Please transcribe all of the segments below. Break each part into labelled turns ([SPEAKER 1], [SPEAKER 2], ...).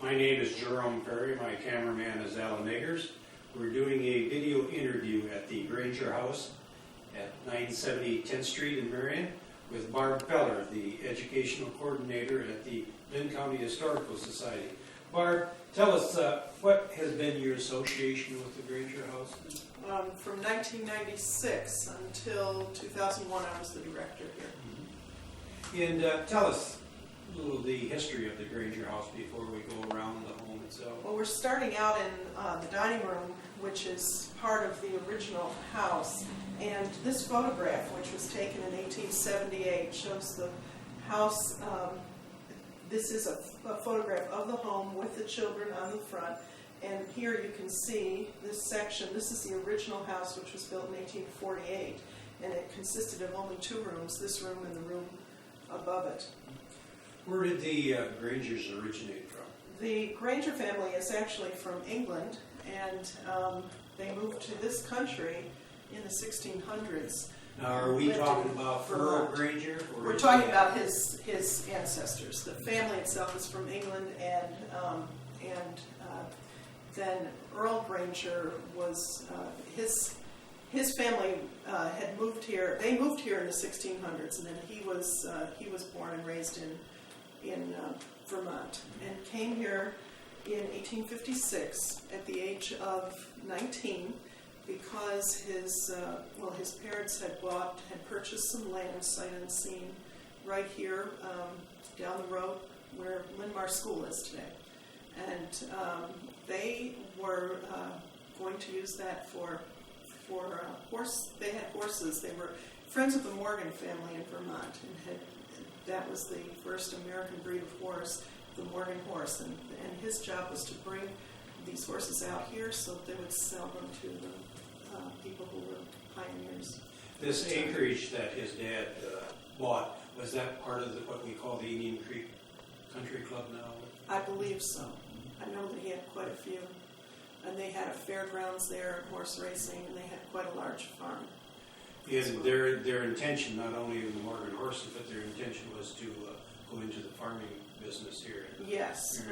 [SPEAKER 1] My name is Jerome Perry. My cameraman is Alan Eggers. We're doing a video interview at the Granger house at 970 10th Street in Marion with Barb Feller, the educational coordinator at the Linn County Historical Society. Barb, tell us what has been your association with the Granger house?
[SPEAKER 2] From 1996 until 2001, I was the director here.
[SPEAKER 1] Mm-hmm. And tell us a little the history of the Granger house before we go around the home itself.
[SPEAKER 2] Well, we're starting out in the dining room, which is part of the original house. And this photograph, which was taken in 1878, shows the house. This is a photograph of the home with the children on the front. And here you can see this section. This is the original house, which was built in 1848. And it consisted of only two rooms, this room and the room above it.
[SPEAKER 1] Where did the Grangers originate from?
[SPEAKER 2] The Granger family is actually from England, and they moved to this country in the 1600s.
[SPEAKER 1] Now, are we talking about Earl Granger?
[SPEAKER 2] We're talking about his ancestors. The family itself is from England, and then Earl Granger was his family had moved here. They moved here in the 1600s, and then he was born and raised in Vermont, and came here in 1856 at the age of 19 because his parents had purchased some land sight unseen right here down the road where Linn School is today, and they were going to use that for horse. They had horses. They were friends of the Morgan family in Vermont, and that was the first American breed of horse, the Morgan horse, and his job was to bring these horses out here so that they would sell them to the people who were pioneers.
[SPEAKER 1] This acreage that his dad bought, was that part of what we call the Indian Creek Country Club now?
[SPEAKER 2] I believe so. I know that he had quite a few. And they had a fairgrounds there, horse racing, and they had quite a large farm.
[SPEAKER 1] And their intention, not only in the Morgan horses, but their intention was to go into the farming business here.
[SPEAKER 2] Yes.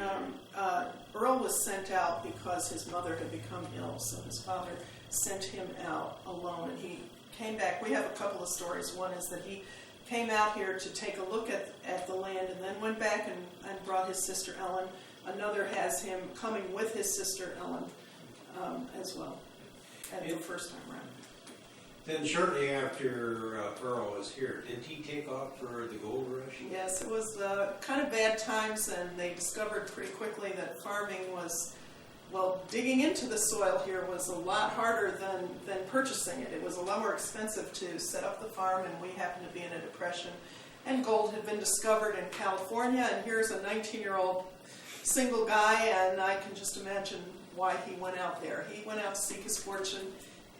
[SPEAKER 2] Earl was sent out because his mother had become ill, so his father sent him out alone, and he came back. We have a couple of stories. One is that he came out here to take a look at the land and then went back and brought his sister Ellen. Another has him coming with his sister Ellen as well at the first time around.
[SPEAKER 1] Then shortly after Earl was here, did he take off for the gold rush?
[SPEAKER 2] Yes, it was kind of bad times, and they discovered pretty quickly that farming was, digging into the soil here was a lot harder than purchasing it. It was a lot more expensive to set up the farm, and we happened to be in a depression. And gold had been discovered in California, and here's a 19-year-old single guy, and I can just imagine why he went out there. He went out to seek his fortune.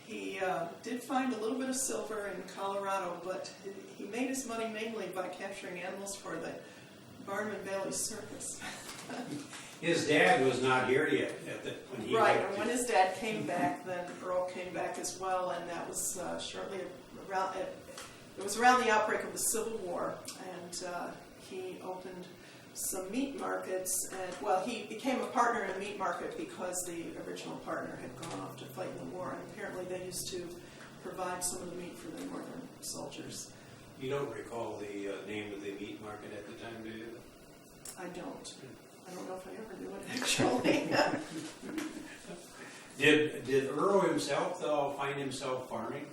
[SPEAKER 2] He did find a little bit of silver in Colorado, but he made his money mainly by capturing animals for the Barnum and Bailey Circus.
[SPEAKER 1] His dad was not here yet when he
[SPEAKER 2] right, and when his dad came back, then Earl came back as well, and that was shortly around. It was around the outbreak of the Civil War, and he opened some meat markets, and he became a partner in a meat market because the original partner had gone off to fight in the war, and apparently they used to provide some of the meat for the northern soldiers.
[SPEAKER 1] You don't recall the name of the meat market at the time, do you?
[SPEAKER 2] I don't. I don't know if I ever knew it, actually.
[SPEAKER 1] Did Earl himself, though, find himself farming?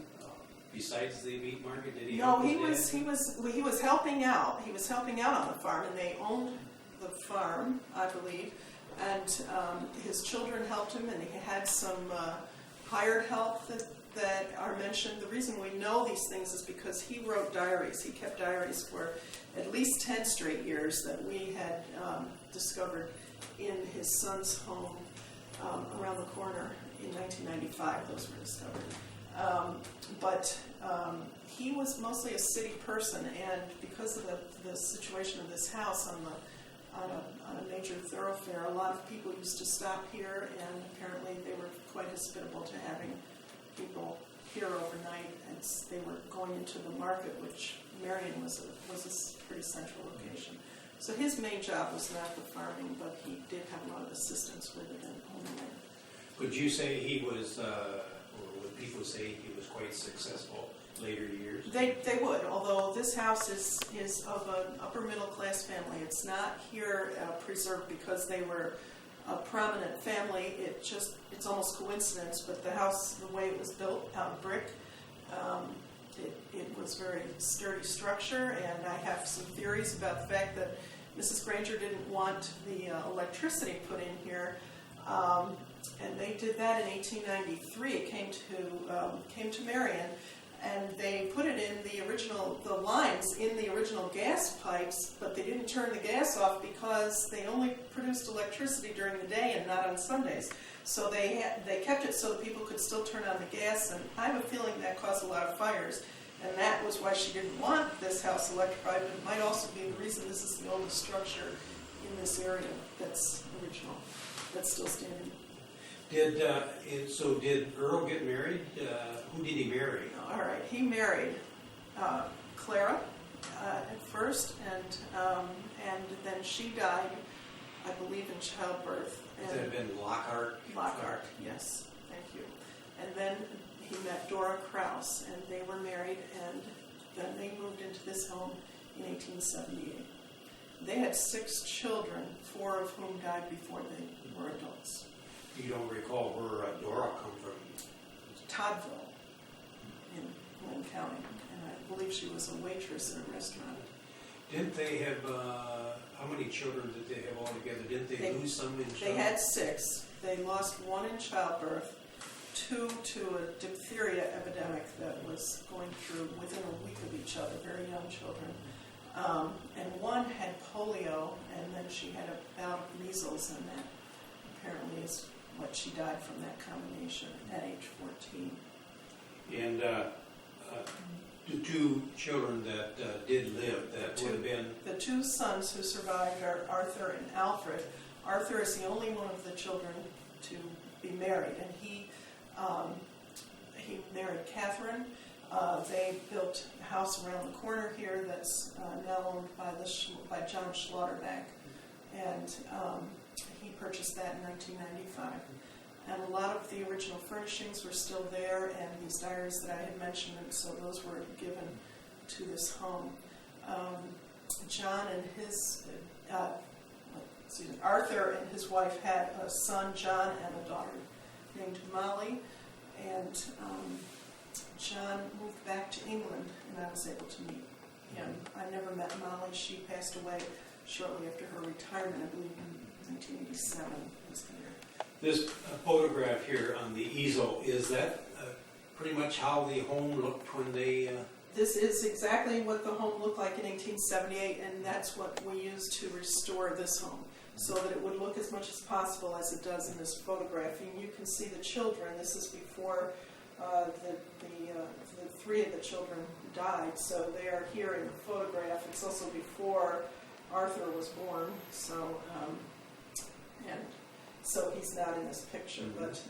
[SPEAKER 1] Besides the meat market, did he?
[SPEAKER 2] No, he was helping out. He was helping out on the farm, and they owned the farm, I believe. And his children helped him, and he had some hired help that are mentioned. The reason we know these things is because he wrote diaries. He kept diaries for at least 10 straight years that we had discovered in his son's home around the corner in 1995. Those were discovered. But he was mostly a city person, and because of the situation of this house on a major thoroughfare, a lot of people used to stop here, and apparently they were quite hospitable to having people here overnight, and they were going into the market, which Marion was a pretty central location So his main job was not the farming, but he did have a lot of assistance with it and owning it.
[SPEAKER 1] Would you say he was, or would people say he was quite successful later years?
[SPEAKER 2] They would, although this house is of an upper middle class family. It's not here preserved because they were a prominent family. It's almost coincidence, but the house, the way it was built out of brick, it was very sturdy structure, and I have some theories about the fact that Mrs. Granger didn't want the electricity put in here, and they did that in 1893. It came to Marion, and they put it in the lines in the original gas pipes, but they didn't turn the gas off because they only produced electricity during the day and not on Sundays. So they kept it so that people could still turn on the gas, and I have a feeling that caused a lot of fires. And that was why she didn't want this house electrified, but it might also be the reason this is the oldest structure in this area that's original, that's still standing.
[SPEAKER 1] Did Earl get married? Who did he marry?
[SPEAKER 2] All right, he married Clara at first, and then she died, I believe, in childbirth.
[SPEAKER 1] Would that have been Lockhart?
[SPEAKER 2] Lockhart, yes, thank you. And then he met Dora Krause, and they were married, and then they moved into this home in 1878. They had 6 children, 4 of whom died before they were adults.
[SPEAKER 1] You don't recall where Dora come from?
[SPEAKER 2] Toddville in Linn County, and I believe she was a waitress in a restaurant.
[SPEAKER 1] Didn't they have, how many children did they have altogether? Didn't they lose some in childbirth?
[SPEAKER 2] They had 6. They lost 1 in childbirth, 2 to a diphtheria epidemic that was going through within a week of each other, very young children. And 1 had polio, and then she had a bout of measles, and that apparently is what she died from, that combination at age 14.
[SPEAKER 1] And the 2 children that did live, that would have been?
[SPEAKER 2] The 2 sons who survived are Arthur and Alfred. Arthur is the only one of the children to be married, and he married Catherine. They built a house around the corner here that's now owned by John Schlotterbeck, and he purchased that in 1995. And a lot of the original furnishings were still there, and these diaries that I had mentioned, and so those were given to this home. John and his, Arthur and his wife had a son, John, and a daughter named Molly, and John moved back to England, and I was able to meet him. I never met Molly. She passed away shortly after her retirement, I believe in 1987 was the year.
[SPEAKER 1] This photograph here on the easel, is that pretty much how the home looked when they...
[SPEAKER 2] This is exactly what the home looked like in 1878, and that's what we used to restore this home, so that it would look as much as possible as it does in this photograph. And you can see the children. This is before the 3 of the children died, so they are here in the photograph. It's also before Arthur was born, so so he's not in this picture. Mm-hmm. But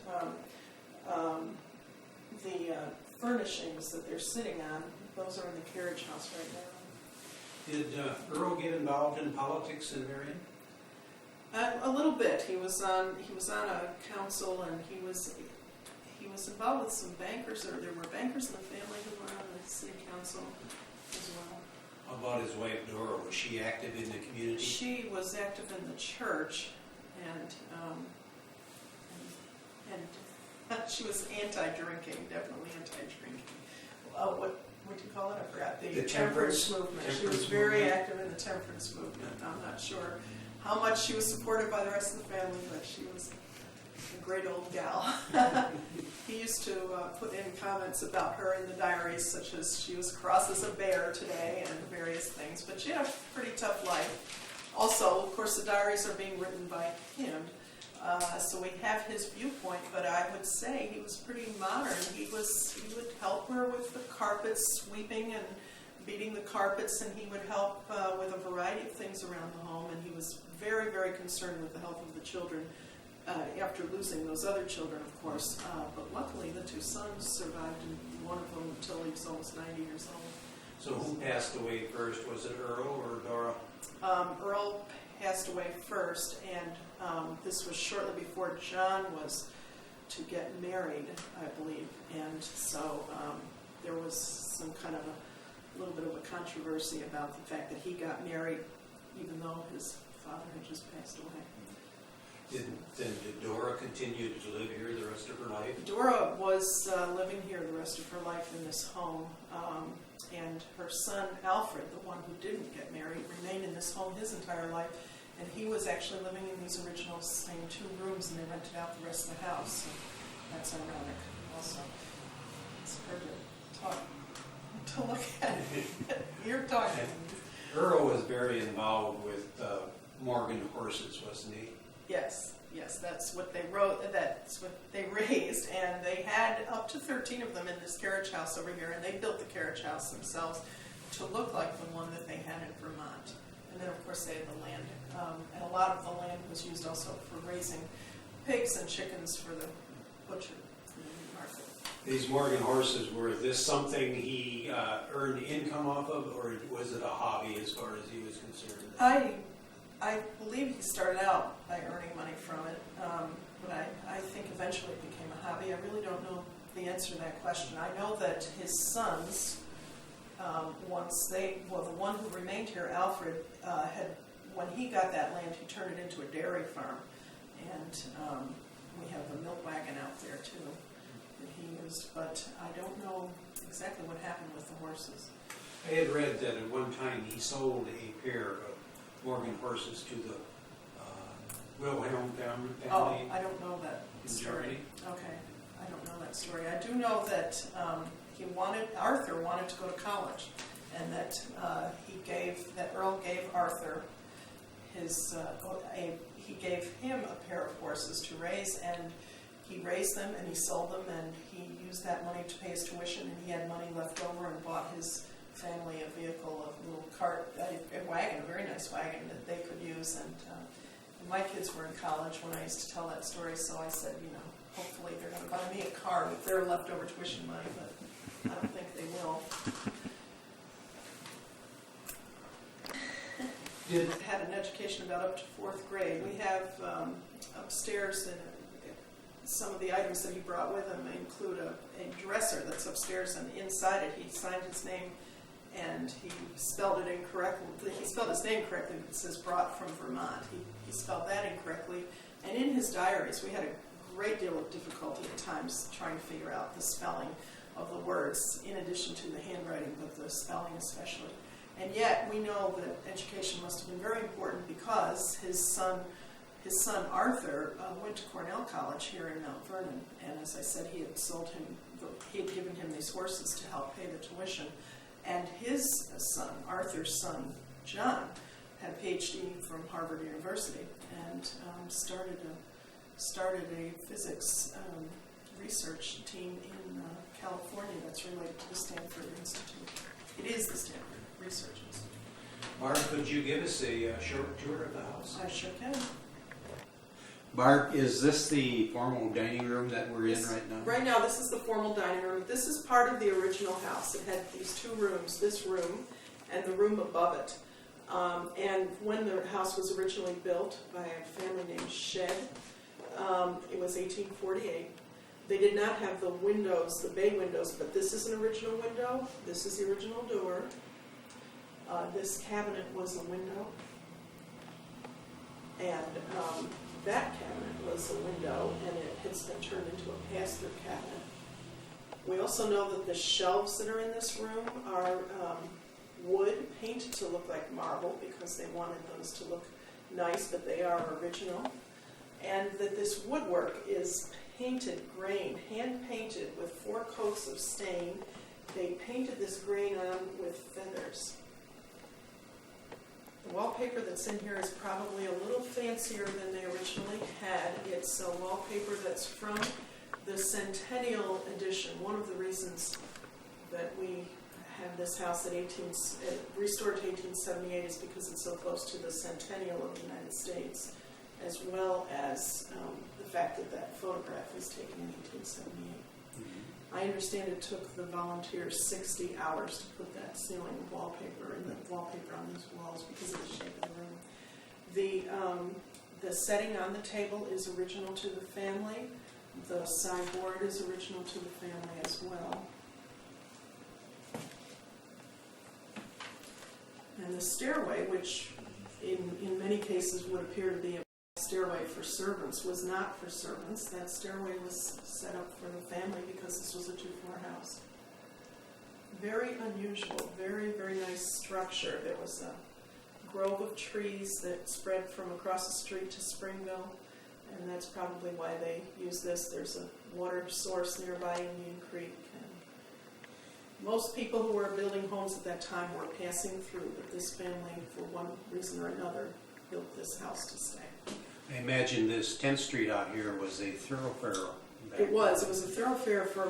[SPEAKER 2] the furnishings that they're sitting on, those are in the carriage house right now.
[SPEAKER 1] Did Earl get involved in politics in Marion?
[SPEAKER 2] A little bit. He was on a council, and he was involved with some bankers. There were bankers in the family who were on the city council as well.
[SPEAKER 1] How about his wife Dora? Was she active in the community? She
[SPEAKER 2] was active in the church, and she was anti-drinking, definitely anti-drinking. What do you call it? I forgot. The temperance movement. She was very active in the temperance movement. I'm not sure how much she was supported by the rest of the family, but she was a great old gal. He used to put in comments about her in the diaries, such as she was cross as a bear today and various things, but she had a pretty tough life. Also, of course, the diaries are being written by him, so we have his viewpoint, but I would say he was pretty modern. He would help her with the carpets, sweeping and beating the carpets, and he would help with a variety of things around the home, and he was very, very concerned with the health of the children after losing those other children, of course. But luckily, the 2 sons survived, and one of them until he was almost 90 years old.
[SPEAKER 1] So who passed away first? Was it Earl or Dora?
[SPEAKER 2] Earl passed away first, and this was shortly before John was to get married, I believe. And so there was some kind of a little bit of a controversy about the fact that he got married even though his father had just passed away.
[SPEAKER 1] Did Dora continue to live here the rest of her life?
[SPEAKER 2] Dora was living here the rest of her life in this home, and her son Alfred, the one who didn't get married, remained in this home his entire life, and he was actually living in these original same 2 rooms, and they rented out the rest of the house. So that's ironic also. It's hard to look at. You're talking.
[SPEAKER 1] Earl was very involved with Morgan horses, wasn't he?
[SPEAKER 2] Yes, that's what they wrote, that's what they raised, and they had up to 13 of them in this carriage house over here, and they built the carriage house themselves to look like the one that they had in Vermont. And then, of course, they had the land, and a lot of the land was used also for raising pigs and chickens for the butcher, for the meat market.
[SPEAKER 1] These Morgan horses, were this something he earned income off of, or was it a hobby as far as he was concerned?
[SPEAKER 2] I believe he started out by earning money from it, but I think eventually it became a hobby. I really don't know the answer to that question. I know that his sons, the one who remained here, Alfred, when he got that land, he turned it into a dairy farm, and we have the milk wagon out there too that he used, but I don't know exactly what happened with the horses.
[SPEAKER 1] I had read that at one time he sold a pair of Morgan horses to the Wilhelm family.
[SPEAKER 2] Oh, I don't know that
[SPEAKER 1] in
[SPEAKER 2] story.
[SPEAKER 1] Germany.
[SPEAKER 2] Okay, I don't know that story. I do know that Arthur wanted to go to college, and that Earl gave Arthur he gave him a pair of horses to raise, and he raised them and he sold them, and he used that money to pay his tuition, and he had money left over and bought his family a vehicle, a little cart, a wagon, a very nice wagon that they could use. And my kids were in college when I used to tell that story, so I said, hopefully they're going to buy me a car with their leftover tuition money, but I don't think they will. Had an education about up to 4th grade. We have upstairs, and some of the items that he brought with him include a dresser that's upstairs, and inside it he signed his name, and he spelled it incorrectly. He spelled his name correctly, but it says brought from Vermont. He spelled that incorrectly. And in his diaries, we had a great deal of difficulty at times trying to figure out the spelling of the words, in addition to the handwriting, but the spelling especially. And yet, we know that education must have been very important because his son Arthur went to Cornell College here in Mount Vernon, and as I said, he had given him these horses to help pay the tuition. And his son, Arthur's son, John, had a PhD from Harvard University, and started a physics research team in California that's related to the Stanford Institute. It is the Stanford Research Institute.
[SPEAKER 1] Barb, could you give us a short tour of the house?
[SPEAKER 2] I sure can.
[SPEAKER 1] Barb, is this the formal dining room that we're in right now?
[SPEAKER 2] Right now, this is the formal dining room. This is part of the original house. It had these 2 rooms, this room and the room above it. And when the house was originally built by a family named Shed, it was 1848. They did not have the windows, the bay windows, but this is an original window. This is the original door. This cabinet was a window. And that cabinet was a window, and it has been turned into a pass-through cabinet. We also know that the shelves that are in this room are wood painted to look like marble because they wanted those to look nice, but they are original. And that this woodwork is painted grain, hand-painted with 4 coats of stain. They painted this grain on with feathers. The wallpaper that's in here is probably a little fancier than they originally had. It's a wallpaper that's from the Centennial Edition. One of the reasons that we have this house restored to 1878 is because it's so close to the Centennial of the United States, as well as the fact that photograph was taken in 1878. I understand it took the volunteers 60 hours to put that ceiling wallpaper and the wallpaper on these walls because of the shape of the room. The setting on the table is original to the family. The sideboard is original to the family as well. And the stairway, which in many cases would appear to be a stairway for servants, was not for servants. That stairway was set up for the family because this was a two-floor house. Very unusual, very, very nice structure. There was a grove of trees that spread from across the street to Springville, and that's probably why they use this. There's a water source nearby, Indian Creek. And most people who were building homes at that time were passing through, but this family, for one reason or another, built this house to stay.
[SPEAKER 1] I imagine this 10th Street out here was a thoroughfare.
[SPEAKER 2] It was a thoroughfare for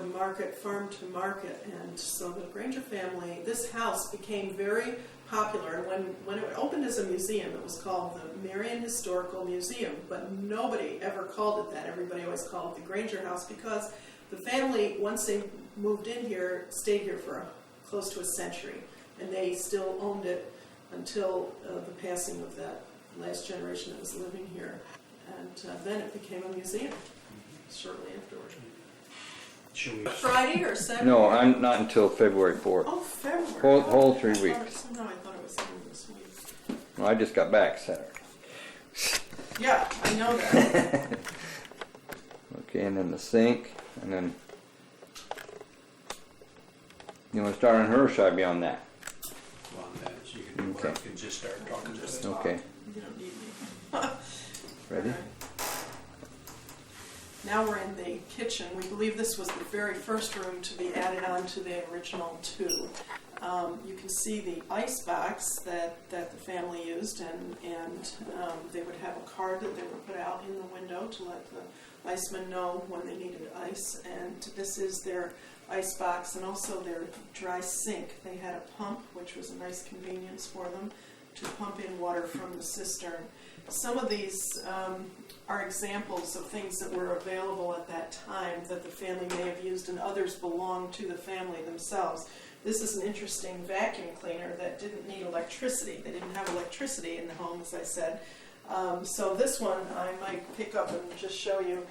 [SPEAKER 2] farm to market, and so the Granger family, this house became very popular. And when it opened as a museum, it was called the Marion Historical Museum, but nobody ever called it that. Everybody always called it the Granger House because the family, once they moved in here, stayed here for close to a century, and they still owned it until the passing of that last generation that was living here. And then it became a museum shortly afterward.
[SPEAKER 1] Should we?
[SPEAKER 2] Friday or Saturday?
[SPEAKER 3] No, I'm not until February 4th.
[SPEAKER 2] Oh, February.
[SPEAKER 3] Whole 3 weeks.
[SPEAKER 2] No, I thought it was even this week.
[SPEAKER 3] Well, I just got back Saturday.
[SPEAKER 2] Yeah, I know that.
[SPEAKER 3] Okay, and then the sink, and then you want to start on her, or should I be on that?
[SPEAKER 1] Well, on that, so you can,
[SPEAKER 3] Okay.
[SPEAKER 1] or you can just start talking to us.
[SPEAKER 3] Okay,
[SPEAKER 2] You don't need me.
[SPEAKER 3] ready?
[SPEAKER 2] Now we're in the kitchen. We believe this was the very first room to be added on to the original two. You can see the ice box that the family used, and they would have a card that they would put out in the window to let the icemen know when they needed ice. And this is their ice box and also their dry sink. They had a pump, which was a nice convenience for them, to pump in water from the cistern. Some of these are examples of things that were available at that time that the family may have used, and others belong to the family themselves. This is an interesting vacuum cleaner that didn't need electricity. They didn't have electricity in the home, as I said. So this one I might pick up and just show you.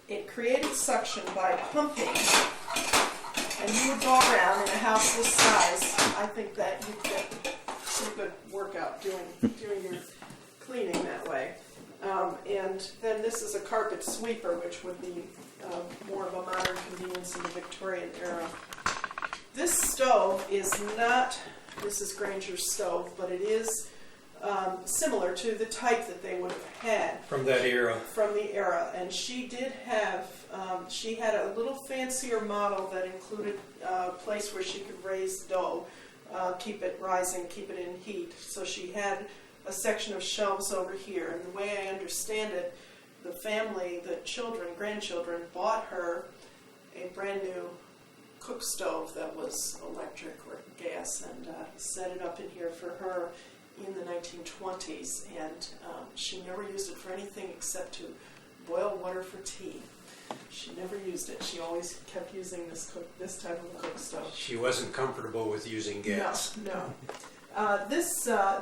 [SPEAKER 2] It created suction by pumping, and you would go around in a house this size. I think that you get some good workout doing your cleaning that way. And then this is a carpet sweeper, which would be more of a modern convenience in the Victorian era. This stove is not Mrs. Granger's stove, but it is similar to the type that they would have had.
[SPEAKER 1] From that era.
[SPEAKER 2] From the era. And she did have, she had a little fancier model that included a place where she could raise dough, keep it rising, keep it in heat. So she had a section of shelves over here. And the way I understand it, the family, the children, grandchildren, bought her a brand new cook stove that was electric or gas, and set it up in here for her in the 1920s, and she never used it for anything except to boil water for tea. She never used it. She always kept using this type of a cook stove.
[SPEAKER 1] She wasn't comfortable with using gas.
[SPEAKER 2] No.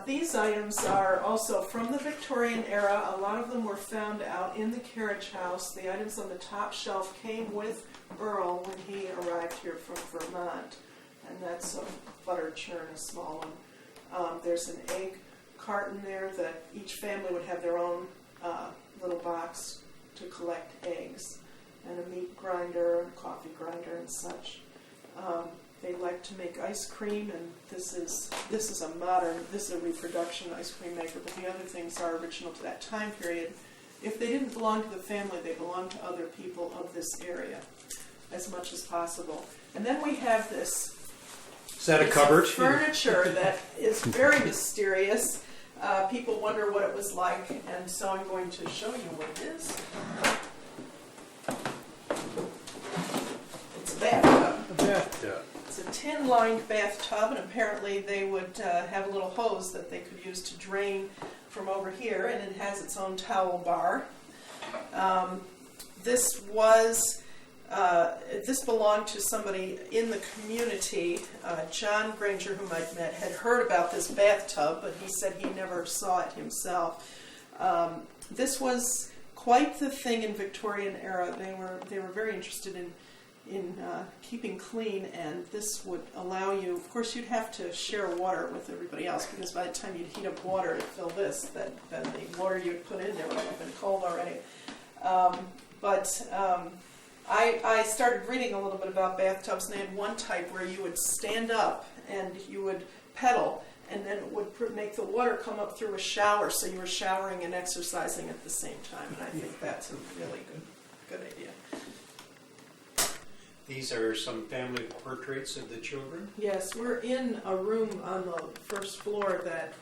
[SPEAKER 2] These items are also from the Victorian era. A lot of them were found out in the carriage house. The items on the top shelf came with Earl when he arrived here from Vermont, and that's a butter churn, a small one. There's an egg carton there that each family would have their own little box to collect eggs, and a meat grinder, and a coffee grinder, and such. They like to make ice cream, and this is a reproduction ice cream maker, but the other things are original to that time period. If they didn't belong to the family, they belonged to other people of this area, as much as possible. And then we have this.
[SPEAKER 1] Is that a cupboard?
[SPEAKER 2] Furniture that is very mysterious. People wonder what it was like, and so I'm going to show you what it is. It's a bathtub.
[SPEAKER 1] A bathtub.
[SPEAKER 2] It's a tin-lined bathtub, and apparently they would have a little hose that they could use to drain from over here, and it has its own towel bar. This was This belonged to somebody in the community. John Granger, whom I'd met, had heard about this bathtub, but he said he never saw it himself. This was quite the thing in Victorian era. They were very interested in keeping clean, and this would allow you, of course you'd have to share water with everybody else, because by the time you'd heat up water to fill this, then the water you'd put in there would have been cold already. I started reading a little bit about bathtubs, and they had one type where you would stand up and you would pedal, and then it would make the water come up through a shower, so you were showering and exercising at the same time, and I think that's a really good idea.
[SPEAKER 1] These are some family portraits of the children.
[SPEAKER 2] Yes, we're in a room on the first floor that,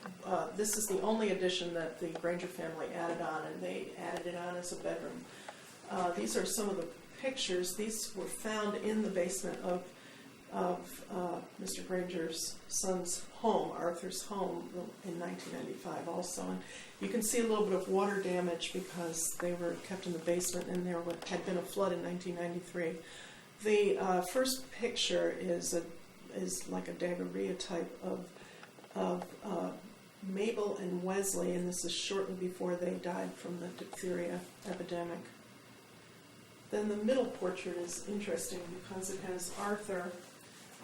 [SPEAKER 2] this is the only addition that the Granger family added on, and they added it on as a bedroom. These are some of the pictures. These were found in the basement of Mr. Granger's son's home, Arthur's home, in 1995 also. And you can see a little bit of water damage because they were kept in the basement, and there had been a flood in 1993. The first picture is like a daguerreotype type of Mabel and Wesley, and this is shortly before they died from the diphtheria epidemic. Then the middle portrait is interesting because it has Arthur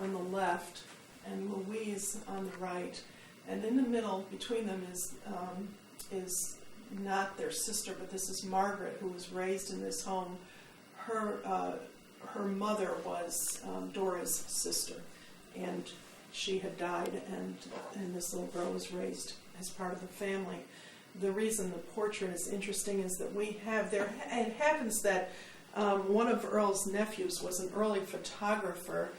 [SPEAKER 2] on the left and Louise on the right, and in the middle between them is not their sister, but this is Margaret, who was raised in this home. Her mother was Dora's sister, and she had died, and this little girl was raised as part of the family. The reason the portrait is interesting is that it happens that one of Earl's nephews was an early photographer,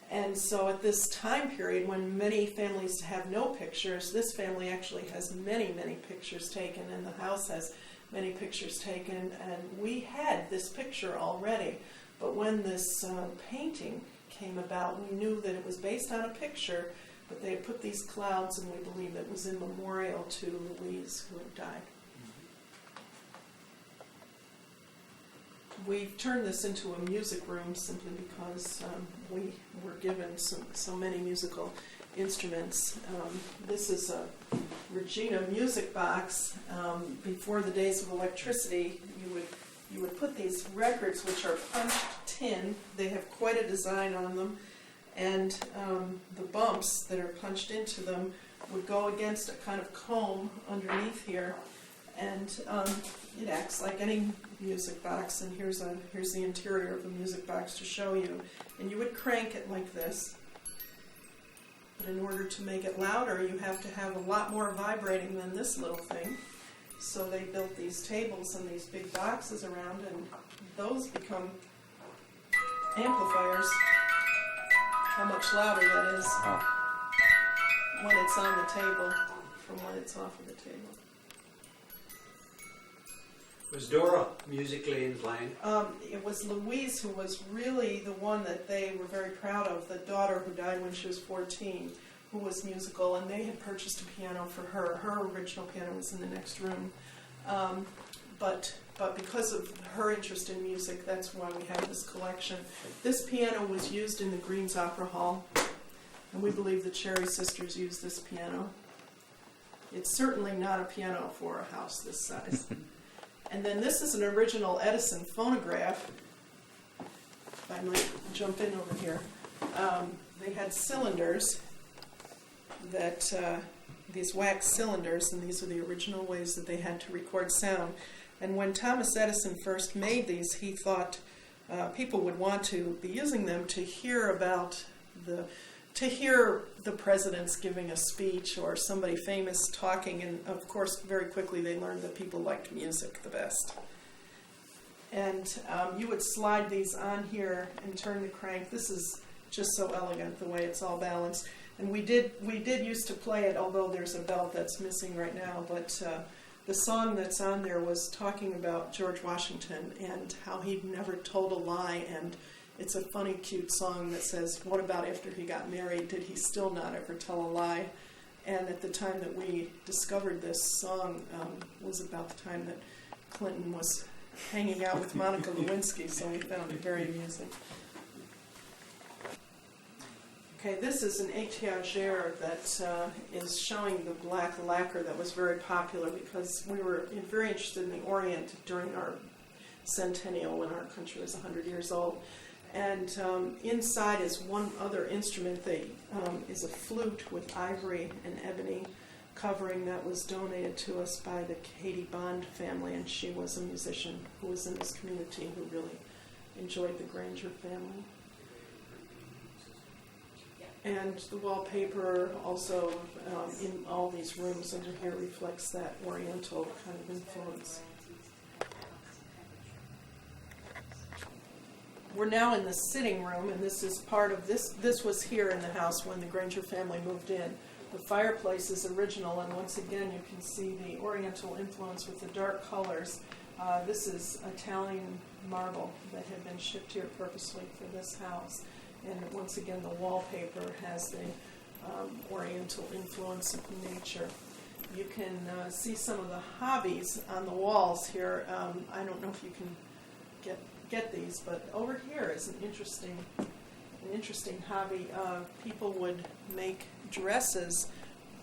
[SPEAKER 2] and so at this time period when many families have no pictures, this family actually has many, many pictures taken, and the house has many pictures taken, and we had this picture already. But when this painting came about, we knew that it was based on a picture, but they had put these clouds, and we believe it was in memorial to Louise, who had died. We turned this into a music room simply because we were given so many musical instruments. This is a Regina music box. Before the days of electricity, you would put these records, which are punched tin. They have quite a design on them, and the bumps that are punched into them would go against a kind of comb underneath here, and it acts like any music box. And here's the interior of the music box to show you. And you would crank it like this, but in order to make it louder, you have to have a lot more vibrating than this little thing. So they built these tables and these big boxes around, and those become amplifiers. How much louder that is when it's on the table from when it's off of the table.
[SPEAKER 1] Was Dora musically inclined?
[SPEAKER 2] It was Louise who was really the one that they were very proud of, the daughter who died when she was 14, who was musical, and they had purchased a piano for her. Her original piano was in the next room. But because of her interest in music, that's why we have this collection. This piano was used in the Greens Opera Hall, and we believe the Cherry Sisters used this piano. It's certainly not a piano for a house this size. And then this is an original Edison phonograph. If I might jump in over here. They had cylinders that these wax cylinders, and these are the original ways that they had to record sound. And when Thomas Edison first made these, he thought people would want to be using them to hear the presidents giving a speech or somebody famous talking, and of course very quickly they learned that people liked music the best. And you would slide these on here and turn the crank. This is just so elegant the way it's all balanced. And we did used to play it, although there's a belt that's missing right now, but the song that's on there was talking about George Washington and how he'd never told a lie, and it's a funny, cute song that says, what about after he got married? Did he still not ever tell a lie? And at the time that we discovered this song was about the time that Clinton was hanging out with Monica Lewinsky, so we found it very amusing. Okay, this is an étagère that is showing the black lacquer that was very popular because we were very interested in the Orient during our centennial when our country was 100 years old. And inside is one other instrument that is a flute with ivory and ebony covering that was donated to us by the Katie Bond family, and she was a musician who was in this community who really enjoyed the Granger family. And the wallpaper also in all these rooms under here reflects that Oriental kind of influence. We're now in the sitting room, and this is part of this. This was here in the house when the Granger family moved in. The fireplace is original, and once again you can see the Oriental influence with the dark colors. This is Italian marble that had been shipped here purposely for this house. And once again, the wallpaper has the Oriental influence of nature. You can see some of the hobbies on the walls here. I don't know if you can get these, but over here is an interesting hobby. People would make dresses.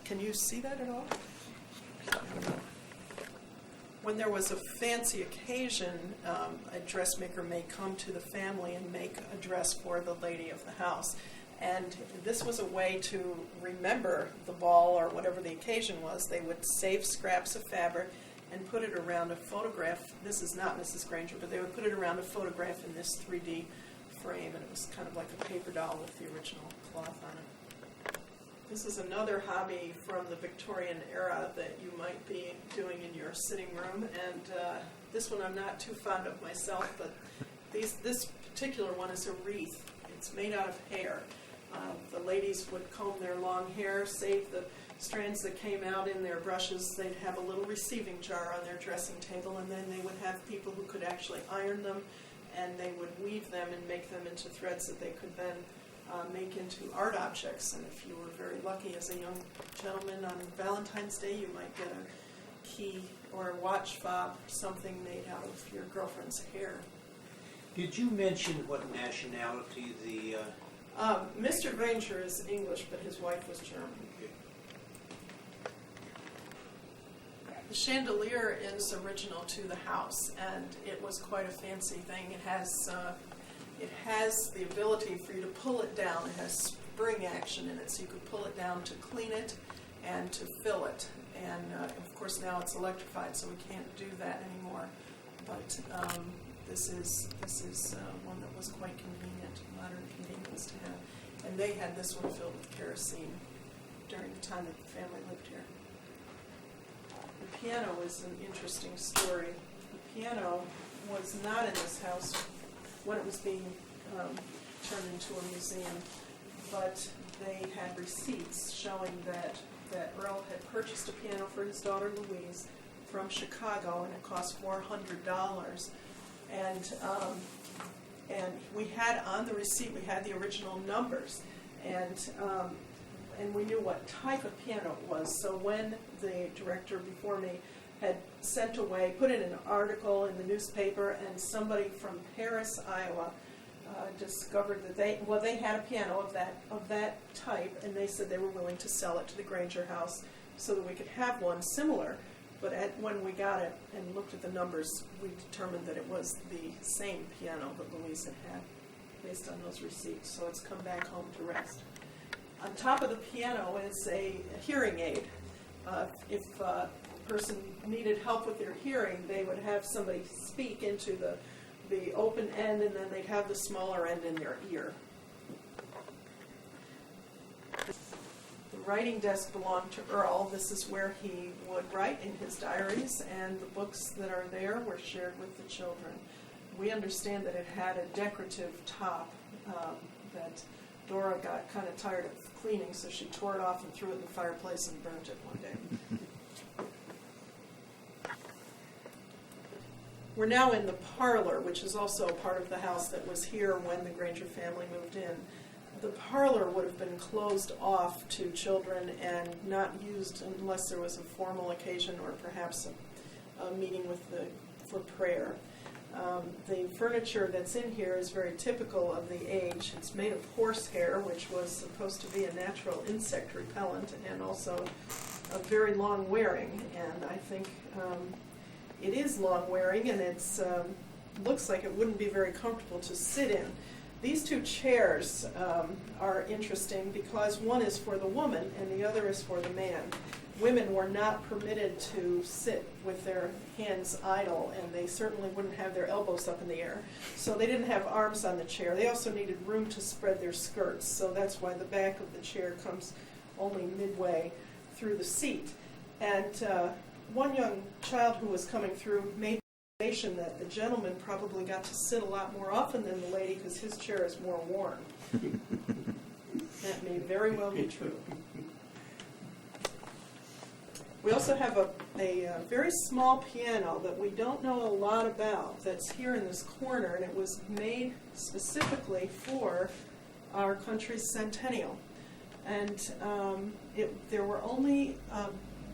[SPEAKER 2] Can you see that at all? When there was a fancy occasion, a dressmaker may come to the family and make a dress for the lady of the house. And this was a way to remember the ball or whatever the occasion was. They would save scraps of fabric and put it around a photograph. This is not Mrs. Granger, but they would put it around a photograph in this 3D frame, and it was kind of like a paper doll with the original cloth on it. This is another hobby from the Victorian era that you might be doing in your sitting room, and this one I'm not too fond of myself, but this particular one is a wreath. It's made out of hair. The ladies would comb their long hair, save the strands that came out in their brushes. They'd have a little receiving jar on their dressing table, and then they would have people who could actually iron them, and they would weave them and make them into threads that they could then make into art objects. And if you were very lucky as a young gentleman on Valentine's Day, you might get a key or a watch fob, something made out of your girlfriend's hair.
[SPEAKER 4] Did you mention what nationality the...
[SPEAKER 2] Mr. Granger is English, but his wife was German. The chandelier is original to the house, and it was quite a fancy thing. It has the ability for you to pull it down. It has spring action in it, so you could pull it down to clean it and to fill it. And of course now it's electrified, so we can't do that anymore. But this is one that was quite convenient, modern convenience to have. And they had this one filled with kerosene during the time that the family lived here. The piano is an interesting story. The piano was not in this house when it was being turned into a museum, but they had receipts showing that Earl had purchased a piano for his daughter Louise from Chicago, and it cost $400. And we had on the receipt, we had the original numbers, and we knew what type of piano it was. So when the director before me had sent away, put in an article in the newspaper, and somebody from Paris, Iowa, discovered that they had a piano of that type, and they said they were willing to sell it to the Granger house so that we could have one similar. But when we got it and looked at the numbers, we determined that it was the same piano that Louise had based on those receipts. So it's come back home to rest. On top of the piano is a hearing aid. If a person needed help with their hearing, they would have somebody speak into the open end, and then they'd have the smaller end in their ear. The writing desk belonged to Earl. This is where he would write in his diaries, and the books that are there were shared with the children. We understand that it had a decorative top that Dora got kind of tired of cleaning, so she tore it off and threw it in the fireplace and burnt it one day. We're now in the parlor, which is also a part of the house that was here when the Granger family moved in. The parlor would have been closed off to children and not used unless there was a formal occasion or perhaps a meeting with the for prayer. The furniture that's in here is very typical of the age. It's made of horsehair, which was supposed to be a natural insect repellent, and also a very long wearing. And I think it is long wearing, and it's looks like it wouldn't be very comfortable to sit in. These two chairs are interesting because one is for the woman and the other is for the man. Women were not permitted to sit with their hands idle, and they certainly wouldn't have their elbows up in the air. So they didn't have arms on the chair. They also needed room to spread their skirts, so that's why the back of the chair comes only midway through the seat. And one young child who was coming through made the observation that the gentleman probably got to sit a lot more often than the lady because his chair is more worn. That may very well be true. We also have a very small piano that we don't know a lot about that's here in this corner, and it was made specifically for our country's centennial. And there were only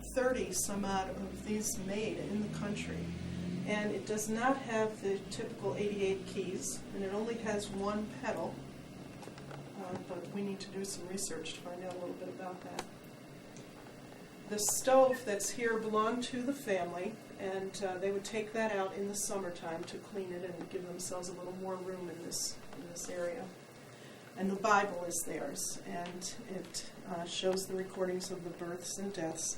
[SPEAKER 2] 30 some odd of these made in the country. And it does not have the typical 88 keys, and it only has one pedal. But we need to do some research to find out a little bit about that. The stove that's here belonged to the family, and they would take that out in the summertime to clean it and give themselves a little more room in this area. And the Bible is theirs, and it shows the recordings of the births and deaths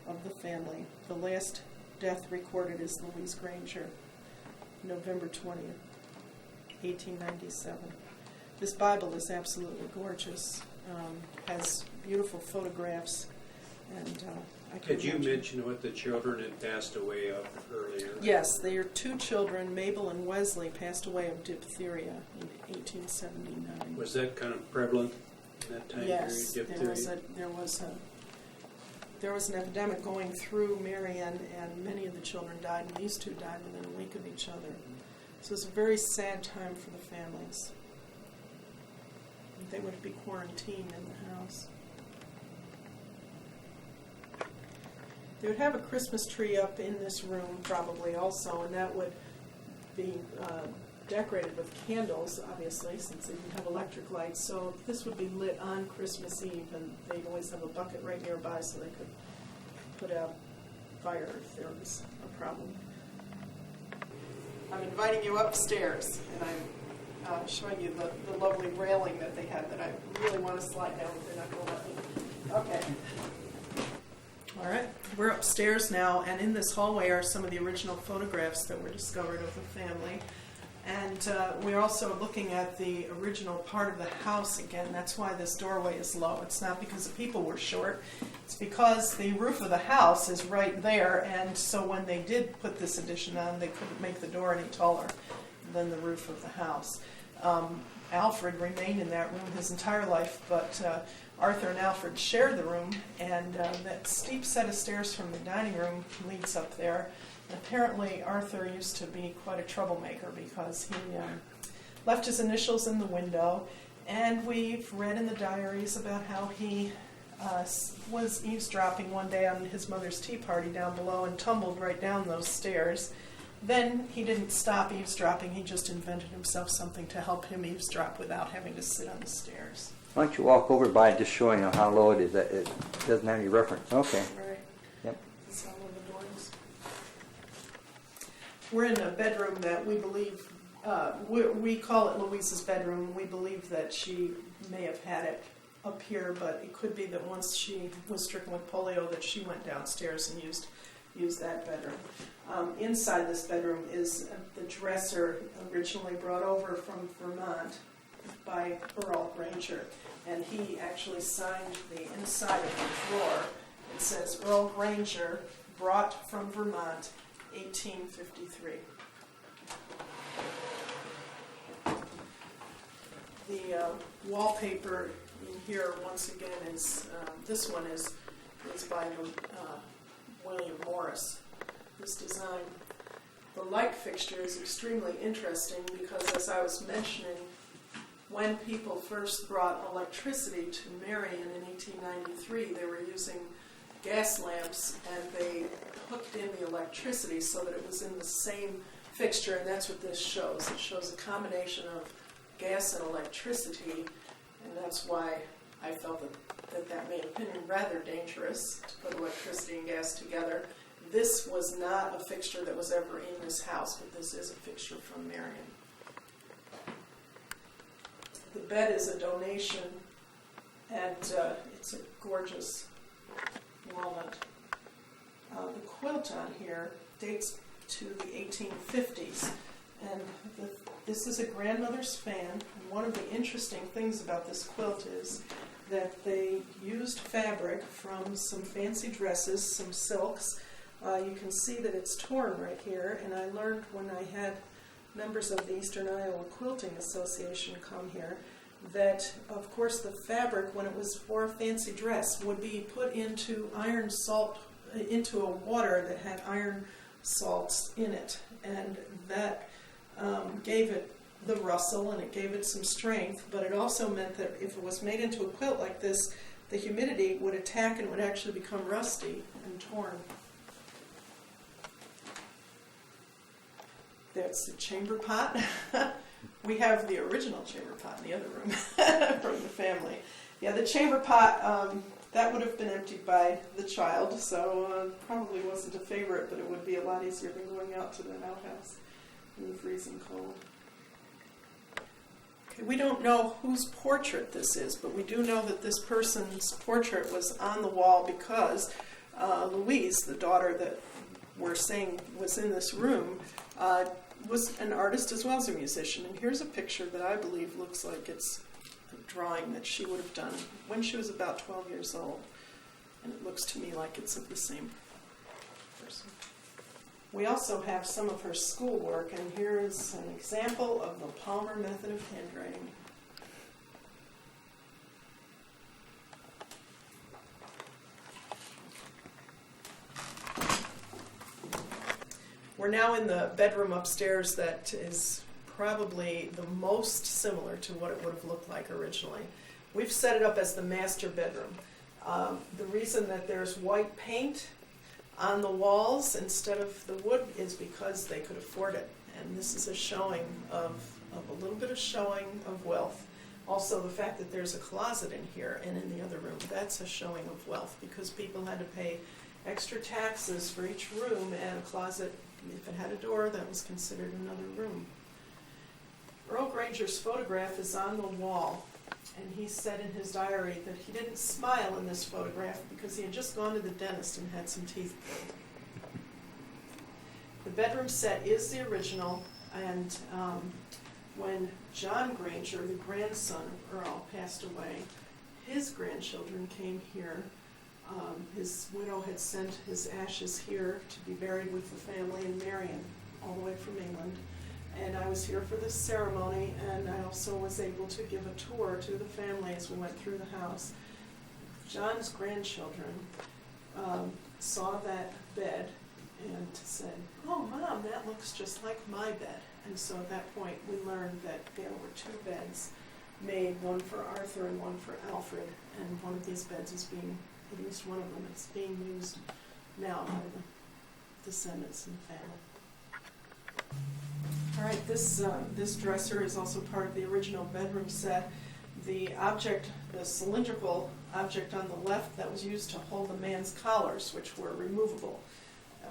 [SPEAKER 2] of the family. The last death recorded is Louise Granger, November 20th, 1897. This Bible is absolutely gorgeous, has beautiful photographs. And
[SPEAKER 4] Did you mention what the children had passed away of earlier?
[SPEAKER 2] Yes, their two children, Mabel and Wesley, passed away of diphtheria in 1879.
[SPEAKER 4] Was that kind of prevalent in that time
[SPEAKER 2] Yes,
[SPEAKER 4] period, diphtheria?
[SPEAKER 2] there was an epidemic going through Marion, and many of the children died, and these two died within a week of each other. So it was a very sad time for the families. They would be quarantined in the house. They would have a Christmas tree up in this room probably also, and that would be decorated with candles, obviously, since they didn't have electric lights. So this would be lit on Christmas Eve, and they'd always have a bucket right nearby so they could put out fire if there was a problem. I'm inviting you upstairs, and I'm showing you the lovely railing that they had that I really want to slide down, but they're not going to let me. Okay. All right, we're upstairs now, and in this hallway are some of the original photographs that were discovered of the family. And we're also looking at the original part of the house again. That's why this doorway is low. It's not because the people were short. It's because the roof of the house is right there, and so when they did put this addition on, they couldn't make the door any taller than the roof of the house. Alfred remained in that room his entire life, but Arthur and Alfred shared the room, and that steep set of stairs from the dining room leads up there. And apparently Arthur used to be quite a troublemaker because he left his initials in the window, and we've read in the diaries about how he was eavesdropping one day on his mother's tea party down below and tumbled right down those stairs. Then he didn't stop eavesdropping, he just invented himself something to help him eavesdrop without having to sit on the stairs.
[SPEAKER 3] Why don't you walk over by just showing you how low it is? It doesn't have any reference. Okay.
[SPEAKER 2] Right.
[SPEAKER 3] Yep.
[SPEAKER 2] That's how low the door is. We're in a bedroom that we believe, we call it Louise's bedroom. We believe that she may have had it up here, but it could be that once she was stricken with polio that she went downstairs and used that bedroom. Inside this bedroom is the dresser originally brought over from Vermont by Earl Granger, and he actually signed the inside of the drawer. It says Earl Granger, brought from Vermont, 1853. The wallpaper in here, once again, is this one is by William Morris. This design. The light fixture is extremely interesting because, as I was mentioning, when people first brought electricity to Marion in 1893, they were using gas lamps, and they hooked in the electricity so that it was in the same fixture, and that's what this shows. It shows a combination of gas and electricity, and that's why I felt that made opinion rather dangerous to put electricity and gas together. This was not a fixture that was ever in this house, but this is a fixture from Marion. The bed is a donation, and it's a gorgeous walnut. The quilt on here dates to the 1850s, and this is a grandmother's fan. And one of the interesting things about this quilt is that they used fabric from some fancy dresses, some silks. You can see that it's torn right here, and I learned when I had members of the Eastern Iowa Quilting Association come here that, of course, the fabric, when it was for a fancy dress, would be put into iron salt, into a water that had iron salts in it, and that gave it the rustle and it gave it some strength, but it also meant that if it was made into a quilt like this, the humidity would attack and would actually become rusty and torn. There's the chamber pot. We have the original chamber pot in the other room from the family. Yeah, the chamber pot, that would have been emptied by the child, so probably wasn't a favorite, but it would be a lot easier than going out to the outhouse in the freezing cold. Okay, we don't know whose portrait this is, but we do know that this person's portrait was on the wall because Louise, the daughter that we're saying was in this room, was an artist as well as a musician. And here's a picture that I believe looks like it's a drawing that she would have done when she was about 12 years old. And it looks to me like it's of the same person. We also have some of her schoolwork, and here's an example of the Palmer method of handwriting. We're now in the bedroom upstairs that is probably the most similar to what it would have looked like originally. We've set it up as the master bedroom. The reason that there's white paint on the walls instead of the wood is because they could afford it. And this is a showing of a little bit of showing of wealth. Also the fact that there's a closet in here and in the other room, that's a showing of wealth because people had to pay extra taxes for each room, and a closet, if it had a door, that was considered another room. Earl Granger's photograph is on the wall, and he said in his diary that he didn't smile in this photograph because he had just gone to the dentist and had some teeth pulled. The bedroom set is the original, and when John Granger, the grandson of Earl, passed away, his grandchildren came here. His widow had sent his ashes here to be buried with the family in Marion, all the way from England. And I was here for this ceremony, and I also was able to give a tour to the family as we went through the house. John's grandchildren saw that bed and said, "Oh, Mom, that looks just like my bed." And so at that point we learned that there were two beds made, one for Arthur and one for Alfred, and one of these beds is being, at least one of them, is being used now by the descendants in the family. All right, this dresser is also part of the original bedroom set. The object, the cylindrical object on the left, that was used to hold the man's collars, which were removable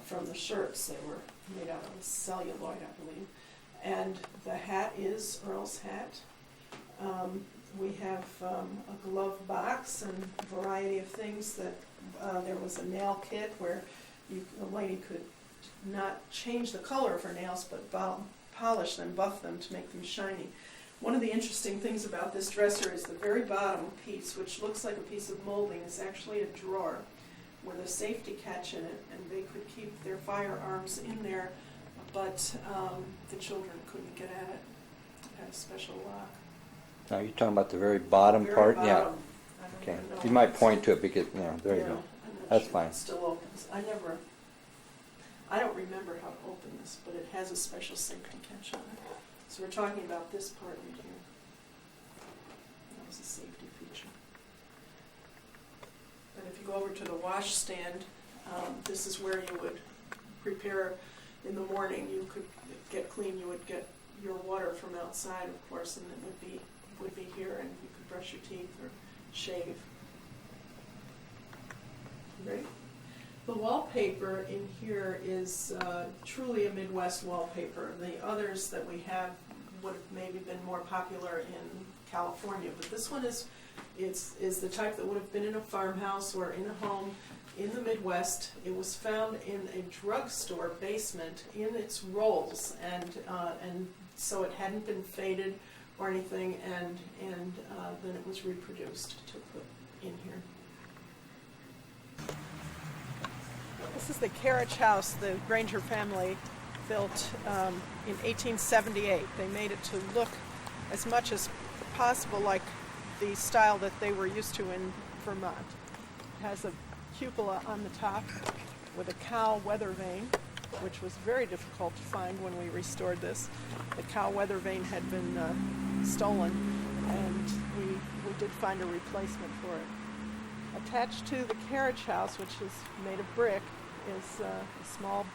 [SPEAKER 2] from the shirts. They were made out of celluloid, I believe. And the hat is Earl's hat. We have a glove box and a variety of things that there was a nail kit where a lady could not change the color of her nails but polish them, buff them to make them shiny. One of the interesting things about this dresser is the very bottom piece, which looks like a piece of molding, is actually a drawer with a safety catch in it, and they could keep their firearms in there, but the children couldn't get at it. It had a special lock.
[SPEAKER 3] Now you're talking about the very bottom
[SPEAKER 2] Very
[SPEAKER 3] part?
[SPEAKER 2] bottom.
[SPEAKER 3] Yeah.
[SPEAKER 2] I don't
[SPEAKER 3] Okay.
[SPEAKER 2] even know
[SPEAKER 3] You
[SPEAKER 2] if
[SPEAKER 3] might
[SPEAKER 2] it's-
[SPEAKER 3] point to it because, there you
[SPEAKER 2] Yeah,
[SPEAKER 3] go.
[SPEAKER 2] I'm not
[SPEAKER 3] That's
[SPEAKER 2] sure
[SPEAKER 3] fine.
[SPEAKER 2] It still opens. I don't remember how to open this, but it has a special safety catch on it. So we're talking about this part right here. That was a safety feature. But if you go go over to the wash stand, this is where you would prepare in the morning. You could get clean. You would get your water from outside, of course, and it would be here, and you could brush your teeth or shave. Right? The wallpaper in here is truly a Midwest wallpaper. The others that we have would have maybe been more popular in California, but this one is the type that would have been in a farmhouse or in a home in the Midwest. It was found in a drugstore basement in its rolls, and so it hadn't been faded or anything, and then it was reproduced to put in here. This is the carriage house the Granger family built in 1878. They made it to look as much as possible like the style that they were used to in Vermont. It has a cupola on the top with a cow weather vane, which was very difficult to find when we restored this. The cow weather vane had been stolen, and we did find a replacement for it. Attached to the carriage house, which is made of brick, is a small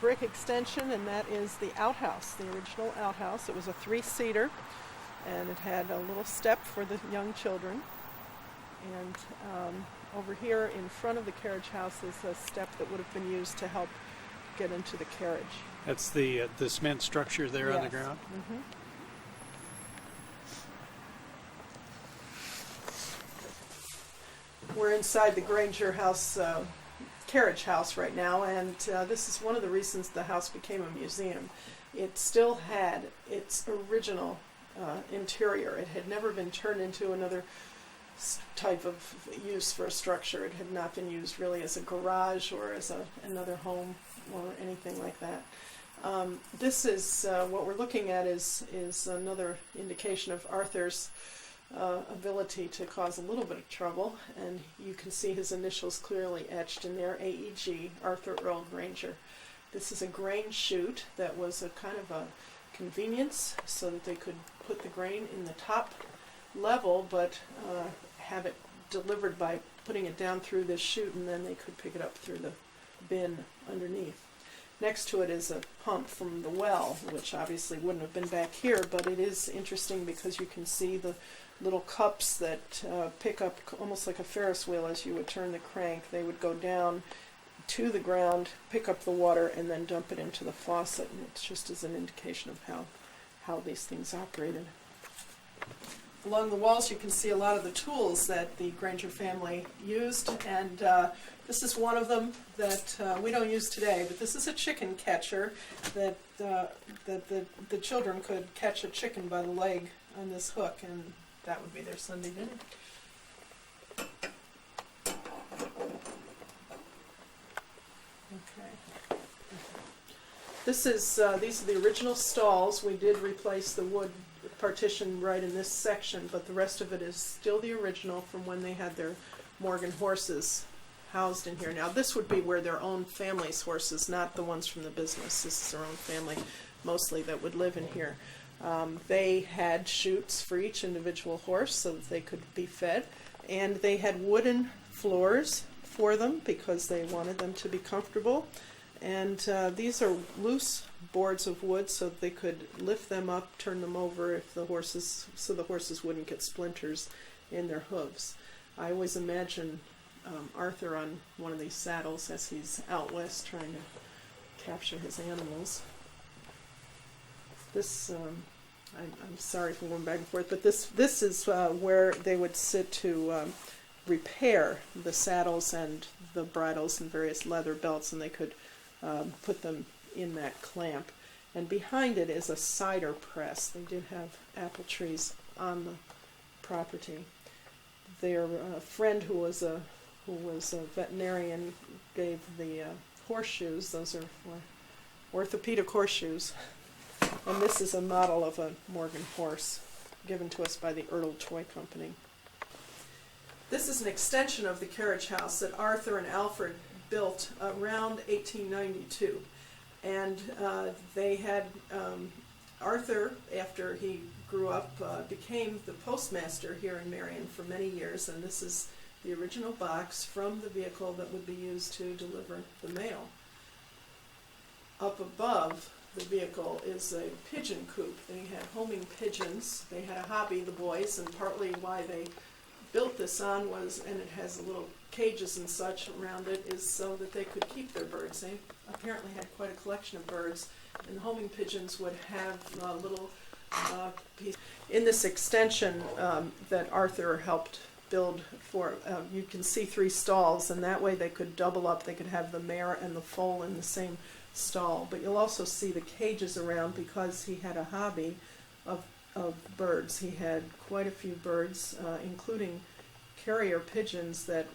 [SPEAKER 2] brick extension, and that is the outhouse, the original outhouse. It was a 3-seater, and it had a little step for the young children. And over here in front of the carriage house is a step that would have been used to help get into the carriage.
[SPEAKER 5] That's the cement structure there on the
[SPEAKER 2] Yes.
[SPEAKER 5] ground?
[SPEAKER 2] Mm-hmm. We're inside the Granger house, carriage house right now, and this is one of the reasons the house became a museum. It still had its original interior. It had never been turned into another type of use for a structure. It had not been used really as a garage or as another home or anything like that. This is what we're looking at is another indication of Arthur's ability to cause a little bit of trouble, and you can see his initials clearly etched in there, AEG, Arthur Earl Granger. This is a grain chute that was a kind of a convenience so that they could put the grain in the top level, but have it delivered by putting it down through this chute, and then they could pick it up through the bin underneath. Next to it is a pump from the well, which obviously wouldn't have been back here, but it is interesting because you can see the little cups that pick up almost like a Ferris wheel as you would turn the crank. They would go down to the ground, pick up the water, and then dump it into the faucet, and it's just as an indication of how these things operated. Along the walls you can see a lot of the tools that the Granger family used, and this is one of them that we don't use today, but this is a chicken catcher that the children could catch a chicken by the leg on this hook, and that would be their Sunday dinner. Okay. These are the original stalls. We did replace the wood partition right in this section, but the rest of it is still the original from when they had their Morgan horses housed in here. Now this would be where their own family's horses, not the ones from the business. This is their own family mostly that would live in here. They had chutes for each individual horse so that they could be fed, and they had wooden floors for them because they wanted them to be comfortable. And these are loose boards of wood so that they could lift them up, turn them over if the horses wouldn't get splinters in their hooves. I always imagine Arthur on one of these saddles as he's out west trying to capture his animals. This, I'm sorry for going back and forth, but this is where they would sit to repair the saddles and the bridles and various leather belts, and they could put them in that clamp. And behind it is a cider press. They did have apple trees on the property. Their friend who was a veterinarian gave the horseshoes. Those are orthopedic horseshoes. And this is a model of a Morgan horse given to us by the Ertl Toy Company. This is an extension of the carriage house that Arthur and Alfred built around 1892. And they had, Arthur, after he grew up, became the postmaster here in Marion for many years, and this is the original box from the vehicle that would be used to deliver the mail. Up above the vehicle is a pigeon coop. They had homing pigeons. They had a hobby, the boys, and partly why they built this on was, and it has little cages and such around it, is so that they could keep their birds. They apparently had quite a collection of birds, and the homing pigeons would have little pieces. In this extension that Arthur helped build for, you can see 3 stalls, and that way they could double up. They could have the mare and the foal in the same stall, but you'll also see the cages around because he had a hobby of birds. He had quite a few birds, including carrier pigeons that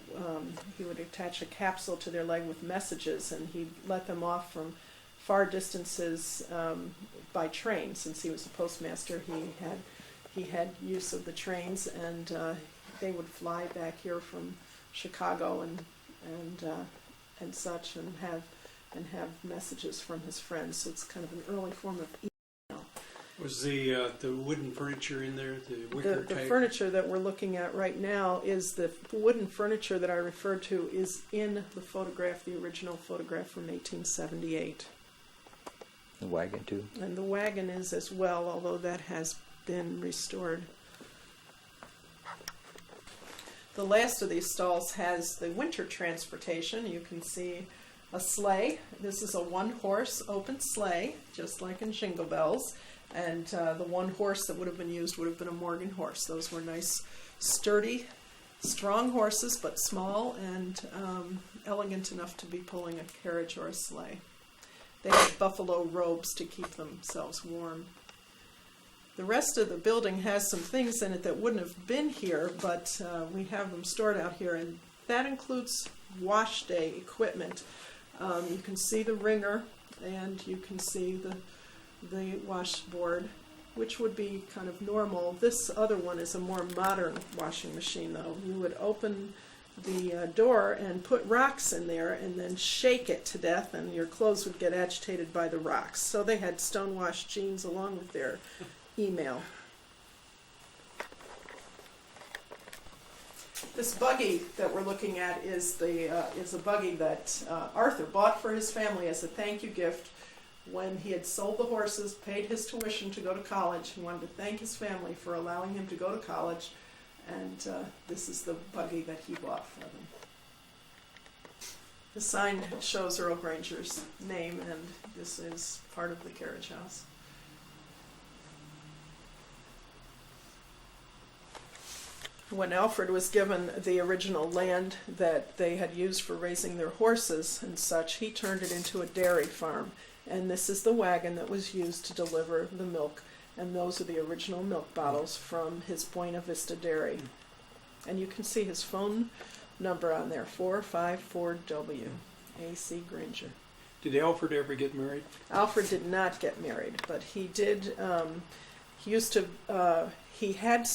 [SPEAKER 2] he would attach a capsule to their leg with messages, and he'd let them off from far distances by train. Since he was a postmaster, he had use of the trains, and they would fly back here from Chicago and such, and have messages from his friends. So it's kind of an early form of email.
[SPEAKER 5] Was the wooden furniture in there, the wicker
[SPEAKER 2] The
[SPEAKER 5] type?
[SPEAKER 2] furniture that we're looking at right now is the wooden furniture that I referred to is in the photograph, the original photograph from 1878.
[SPEAKER 3] The wagon too.
[SPEAKER 2] And the wagon is as well, although that has been restored. The last of these stalls has the winter transportation. You can see a sleigh. This is a 1-horse open sleigh, just like in Jingle Bells. And the 1 horse that would have been used would have been a Morgan horse. Those were nice, sturdy, strong horses, but small and elegant enough to be pulling a carriage or a sleigh. They had buffalo robes to keep themselves warm. The rest of the building has some things in it that wouldn't have been here, but we have them stored out here, and that includes wash day equipment. You can see the wringer, and you can see the washboard, which would be kind of normal. This other one is a more modern washing machine, though. You would open the door and put rocks in there and then shake it to death, and your clothes would get agitated by the rocks. So they had stone-washed jeans along with their email. This buggy that we're looking at is a buggy that Arthur bought for his family as a thank you gift when he had sold the horses, paid his tuition to go to college. He wanted to thank his family for allowing him to go to college, and this is the buggy that he bought for them. The sign shows Earl Granger's name, and this is part of the carriage house. When Alfred was given the original land that they had used for raising their horses and such, he turned it into a dairy farm. And this is the wagon that was used to deliver the milk. And those are the original milk bottles from his Buena Vista Dairy. And you can see his phone number on there, 454W, A.C. Granger.
[SPEAKER 5] Did Alfred ever get married?
[SPEAKER 2] Alfred did not get married, but he did, he used to, he had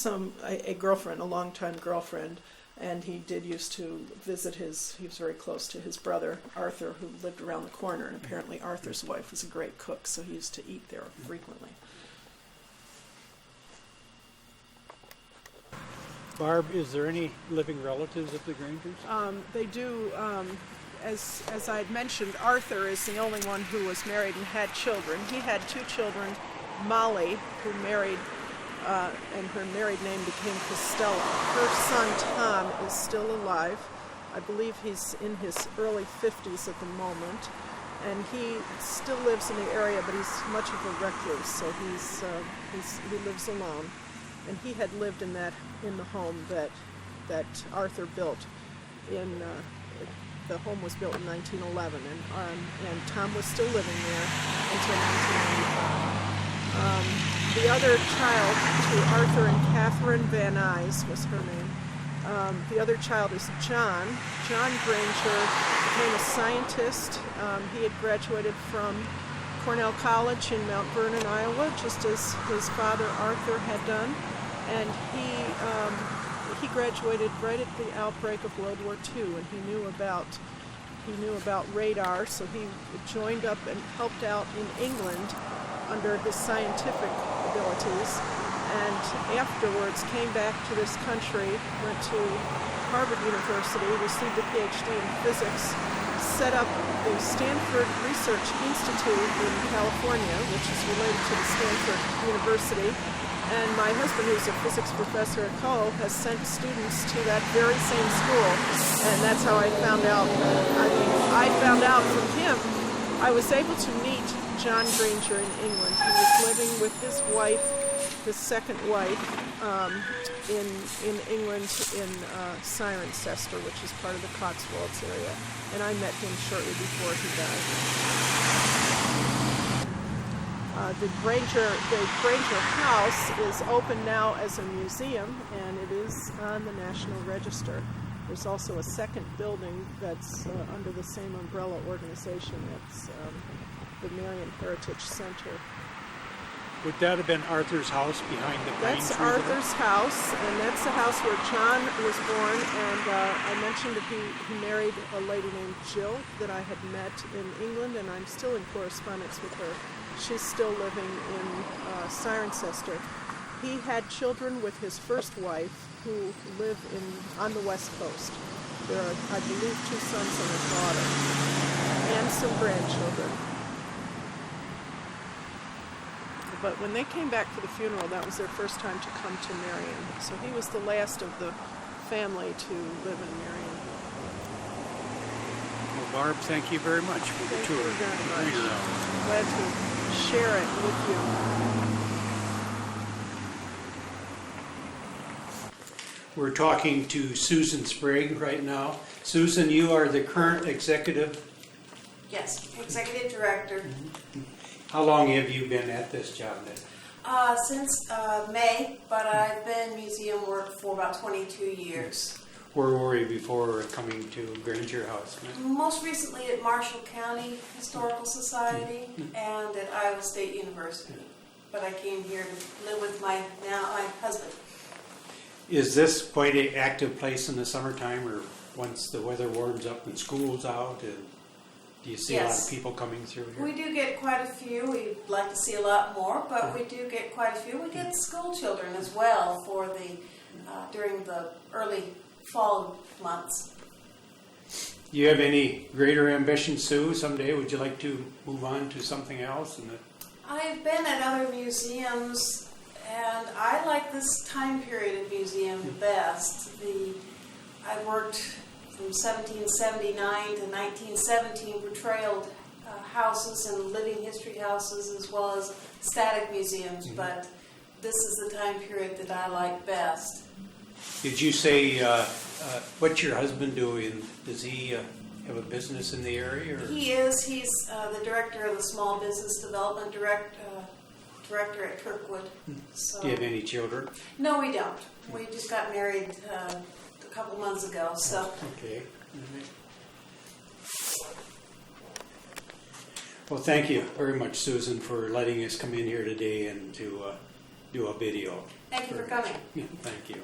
[SPEAKER 2] a girlfriend, a longtime girlfriend, and he did used to visit he was very close to his brother, Arthur, who lived around the corner, and apparently Arthur's wife was a great cook, so he used to eat there frequently.
[SPEAKER 5] Barb, is there any living relatives of the Grangers?
[SPEAKER 2] They do, as I had mentioned, Arthur is the only one who was married and had children. He had 2 children, Molly, who married, and her married name became Costello. Her son, Tom, is still alive. I believe he's in his early 50s at the moment, and he still lives in the area, but he's much of a recluse, so he lives alone. And he had lived in the home that Arthur built. The home was built in 1911, and Tom was still living there until 1995. The other child to Arthur and Catherine Van Nuys was her name. The other child is John. John Granger became a scientist. He had graduated from Cornell College in Mount Vernon, Iowa, just as his father Arthur had done. And he graduated right at the outbreak of World War II, and he knew about radar, so he joined up and helped out in England under his scientific abilities, and afterwards came back to this country, went to Harvard University, received a PhD in physics, set up the Stanford Research Institute in California, which is related to the Stanford University. And my husband, who's a physics professor at Cole, has sent students to that very same school. And that's how I found out. I found out from him. I was able to meet John Granger in England. He was living with his wife, his second wife, in England in Cirencester, which is part of the Cotswolds area. And I met him shortly before he died. The Granger House is open now as a museum, and it is on the National Register. There's also a second building that's under the same umbrella organization. That's the Marion Heritage Center.
[SPEAKER 5] Would that have been Arthur's house behind the pine
[SPEAKER 2] That's
[SPEAKER 5] tree there?
[SPEAKER 2] Arthur's house, and that's the house where John was born. And I mentioned that he married a lady named Jill that I had met in England, and I'm still in correspondence with her. She's still living in Cirencester. He had children with his first wife who live on the West Coast. There are, I believe, 2 sons and a daughter, and some grandchildren. But when they came back for the funeral, that was their first time to come to Marion. So he was the last of the family to live in Marion.
[SPEAKER 5] Well, Barb, thank you very much for the
[SPEAKER 2] Thank
[SPEAKER 5] tour.
[SPEAKER 2] you very much.
[SPEAKER 5] You're,
[SPEAKER 2] Glad to share it with you.
[SPEAKER 1] We're talking to Susan Sprague right now. Susan, you are the current executive.
[SPEAKER 6] Yes, executive director.
[SPEAKER 1] How long have you been at this job then?
[SPEAKER 6] Since May, but I've been museum work for about 22 years.
[SPEAKER 1] Where were you before coming to Granger House?
[SPEAKER 6] Most recently at Marshall County Historical Society and at Iowa State University. But I came here to live with my husband.
[SPEAKER 1] Is this quite an active place in the summertime, or once the weather warms up and school's out? And do you see a lot of people coming through here?
[SPEAKER 6] We do get quite a few. We'd like to see a lot more, but we do get quite a few. We get school children as well for during the early fall months.
[SPEAKER 1] Do you have any greater ambition, Sue? Someday would you like to move on to something else?
[SPEAKER 6] I've been at other museums, and I like this time period of museum the best. I worked from 1779 to 1917, portrayaled houses and living history houses as well as static museums, but this is the time period that I like best.
[SPEAKER 1] Did you say, what's your husband doing? Does he have a business in the area? Or?
[SPEAKER 6] He is. He's the director of the Small Business Development Director at Kirkwood. So,
[SPEAKER 1] Do you have any children?
[SPEAKER 6] no, we don't. We just got married a couple months ago. So
[SPEAKER 1] Okay. Well, thank you very much, Susan, for letting us come in here today and to do a video.
[SPEAKER 6] thank you for coming.
[SPEAKER 1] Thank you.